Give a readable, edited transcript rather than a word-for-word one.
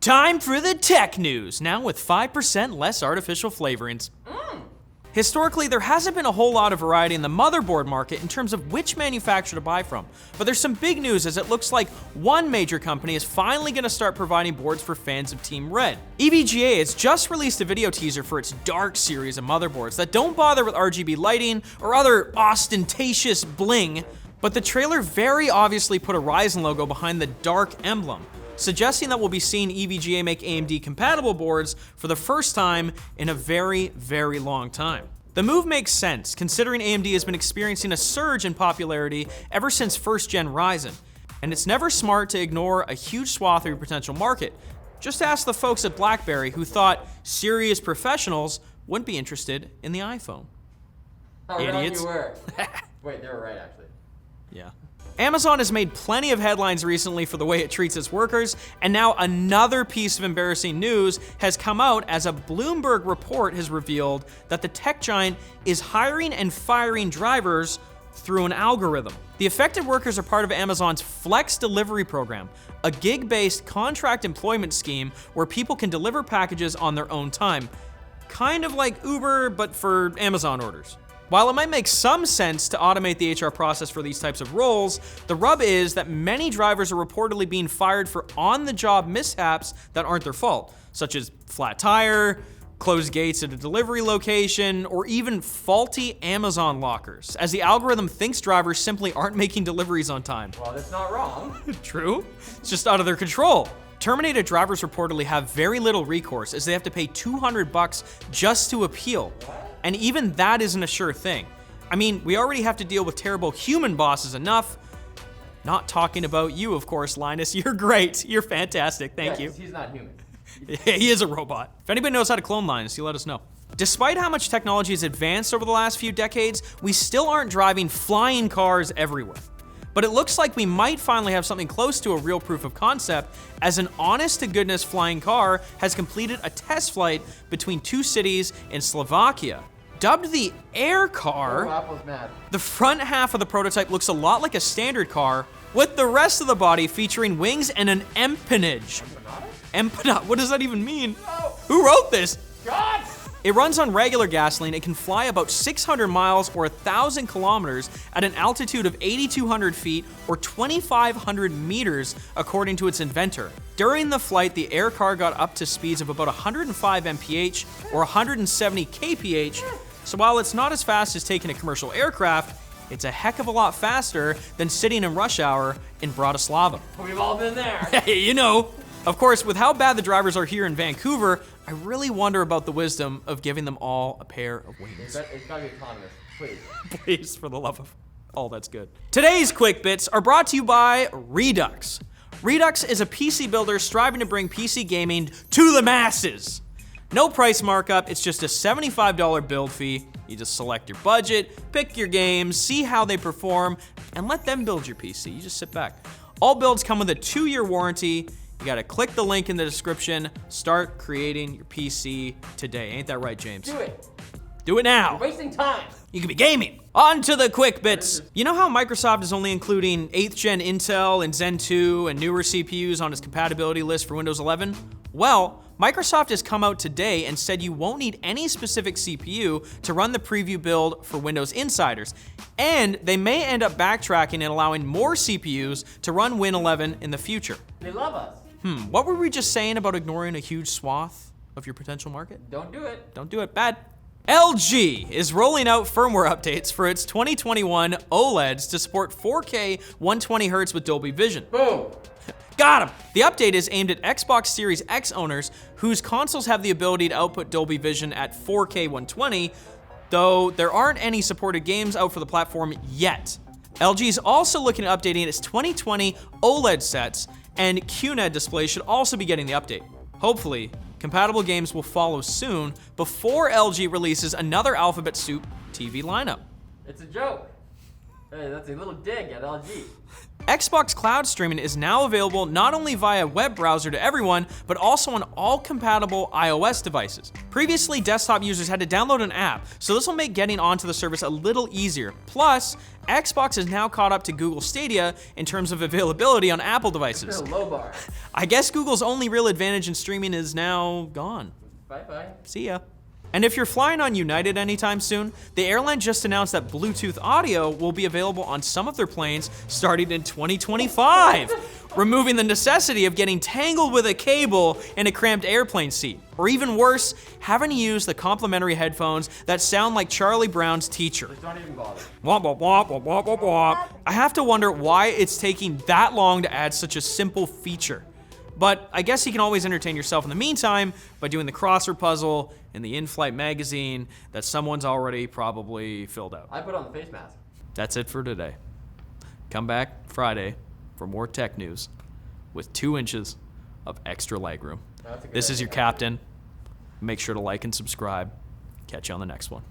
Time for the tech news, now with 5% less artificial flavorings. Historically, there hasn't been a whole lot of variety in the motherboard market in terms of which manufacturer to buy from. But there's some big news as it looks like one major company is finally going to start providing boards for fans of Team Red. EVGA has just released a video teaser for its Dark series of motherboards that don't bother with RGB lighting or other ostentatious bling, but the trailer very obviously put a Ryzen logo behind the Dark emblem, suggesting that we'll be seeing EVGA make AMD compatible boards for the first time in a very, very long time. The move makes sense, considering AMD has been experiencing a surge in popularity ever since first-gen Ryzen, and it's never smart to ignore a huge swath of your potential market. Just ask the folks at BlackBerry who thought serious professionals wouldn't be interested in the iPhone. How Idiots. wrong you were. Wait, they were right, actually. Yeah. Amazon has made plenty of headlines recently for the way it treats its workers, and now another piece of embarrassing news has come out as a Bloomberg report has revealed that the tech giant is hiring and firing drivers through an algorithm. The affected workers are part of Amazon's Flex Delivery program, a gig-based contract employment scheme where people can deliver packages on their own time. Kind of like Uber, but for Amazon orders. While it might make some sense to automate the HR process for these types of roles, the rub is that many drivers are reportedly being fired for on-the-job mishaps that aren't their fault, such as flat tire, closed gates at a delivery location, or even faulty Amazon lockers, as the algorithm thinks drivers simply aren't making deliveries on time. Well, that's not wrong. True, it's just out of their control. Terminated drivers reportedly have very little recourse, as they have to pay $200 just to appeal. And even that isn't a sure thing. I mean, we already have to deal with terrible human bosses enough. Not talking about you, of course, Linus. You're great. You're fantastic. Thank you. He's not human. He is a robot. If anybody knows how to clone Linus, you let us know. Despite how much technology has advanced over the last few decades, we still aren't driving flying cars everywhere. But it looks like we might finally have something close to a real proof of concept, as an honest-to-goodness flying car has completed a test flight between two cities in Slovakia. Dubbed the Air Car, Apple's mad. the front half of the prototype looks a lot like a standard car, with the rest of the body featuring wings and an empennage. Empanada? What does that even mean? No. Who wrote this? God! It runs on regular gasoline. It can fly about 600 miles or 1,000 kilometers at an altitude of 8,200 feet or 2,500 meters, according to its inventor. During the flight, the air car got up to speeds of about 105 mph or 170 kph. So while it's not as fast as taking a commercial aircraft, it's a heck of a lot faster than sitting in rush hour in Bratislava. We've all been there. Hey, you know. Of course, with how bad the drivers are here in Vancouver, I really wonder about the wisdom of giving them all a pair of wings. It's gotta be autonomous, please. Please, for the love of all that's good. Today's Quick Bits are brought to you by Redux. Redux is a PC builder striving to bring PC gaming to the masses. No price markup, it's just a $75 build fee. You just select your budget, pick your games, see how they perform, and let them build your PC. You just sit back. All builds come with a 2-year warranty. You gotta click the link in the description, start creating your PC today. Ain't that right, James? Do it. Do it now. You're wasting time. You could be gaming. On to the quick bits. You know how Microsoft is only including 8th gen Intel and Zen 2 and newer CPUs on its compatibility list for Windows 11? Well, Microsoft has come out today and said you won't need any specific CPU to run the preview build for Windows Insiders. And they may end up backtracking and allowing more CPUs to run Win 11 in the future. They love us. What were we just saying about ignoring a huge swath of your potential market? Don't do it. Don't do it, bad. LG is rolling out firmware updates for its 2021 OLEDs to support 4K 120Hz with Dolby Vision. Boom. Got him! The update is aimed at Xbox Series X owners whose consoles have the ability to output Dolby Vision at 4K 120, though there aren't any supported games out for the platform yet. LG is also looking at updating its 2020 OLED sets, and QNED displays should also be getting the update. Hopefully, compatible games will follow soon before LG releases another Alphabet Soup TV lineup. It's a joke. Hey, that's a little dig at LG. Xbox Cloud streaming is now available not only via web browser to everyone, but also on all compatible iOS devices. Previously, desktop users had to download an app, so this will make getting onto the service a little easier. Plus, Xbox is now caught up to Google Stadia in terms of availability on Apple devices. Low bar. I guess Google's only real advantage in streaming is now gone. Bye-bye. See ya. And if you're flying on United anytime soon, the airline just announced that Bluetooth audio will be available on some of their planes starting in 2025, removing the necessity of getting tangled with a cable in a cramped airplane seat. Or even worse, having to use the complimentary headphones that sound like Charlie Brown's teacher. Just don't even bother. Womp, womp, womp, womp, womp, womp, womp. I have to wonder why it's taking that long to add such a simple feature. But I guess you can always entertain yourself in the meantime by doing the crossword puzzle in the in-flight magazine that someone's already probably filled out. I put on the face mask. That's it for today. Come back Friday for more tech news with 2 inches of extra legroom. That's a good This is idea. your captain. Make sure to like and subscribe. Catch you on the next one.